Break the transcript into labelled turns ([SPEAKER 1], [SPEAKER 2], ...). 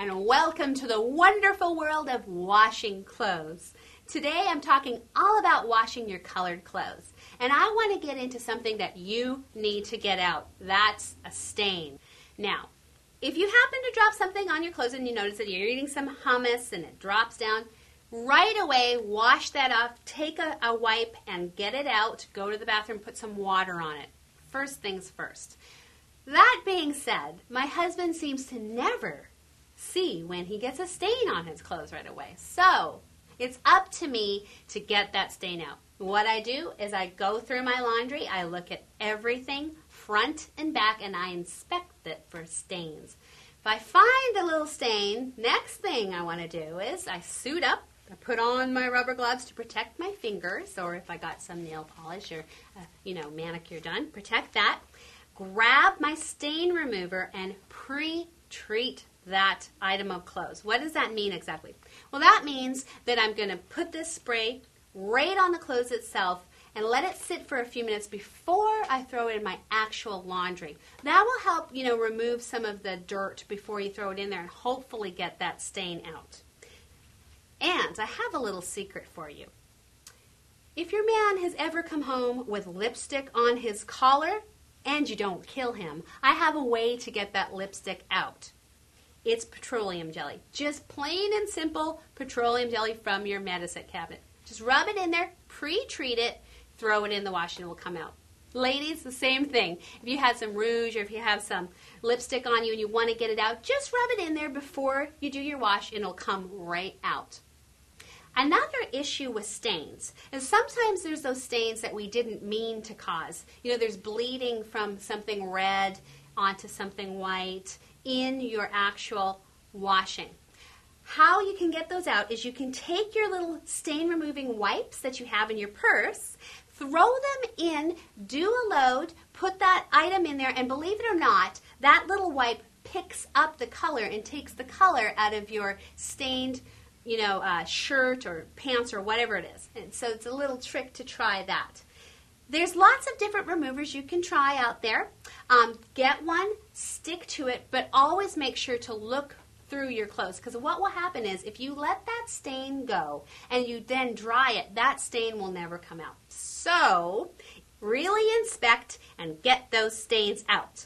[SPEAKER 1] and welcome to the wonderful world of washing clothes. Today I'm talking all about washing your colored clothes, and I want to get into something that you need to get out. That's a stain. Now, if you happen to drop something on your clothes and you notice that you're eating some hummus and it drops down, right away wash that off, take a wipe and get it out, go to the bathroom, put some water on it. First things first. That being said, my husband seems to never see when he gets a stain on his clothes right away. So it's up to me to get that stain out. What I do is I go through my laundry, I look at everything front and back, and I inspect it for stains. If I find a little stain, next thing I want to do is I suit up, I put on my rubber gloves to protect my fingers, or if I got some nail polish or manicure done, protect that. Grab my stain remover and pre-treat that item of clothes. What does that mean exactly? Well, that means that I'm going to put this spray right on the clothes itself and let it sit for a few minutes before I throw it in my actual laundry. That will help, remove some of the dirt before you throw it in there and hopefully get that stain out. And I have a little secret for you. If your man has ever come home with lipstick on his collar and you don't kill him, I have a way to get that lipstick out. It's petroleum jelly. Just plain and simple petroleum jelly from your medicine cabinet. Just rub it in there, pre-treat it, throw it in the wash, and it will come out. Ladies, the same thing. If you had some rouge or if you have some lipstick on you and you want to get it out, just rub it in there before you do your wash and it'll come right out. Another issue with stains is sometimes there's those stains that we didn't mean to cause. There's bleeding from something red onto something white in your actual washing. How you can get those out is you can take your little stain removing wipes that you have in your purse, throw them in, do a load, put that item in there, and believe it or not, that little wipe picks up the color and takes the color out of your stained shirt or pants or whatever it is. And so it's a little trick to try that. There's lots of different removers you can try out there. Get one, stick to it, but always make sure to look through your clothes, because what will happen is if you let that stain go and you then dry it, that stain will never come out. So really inspect and get those stains out.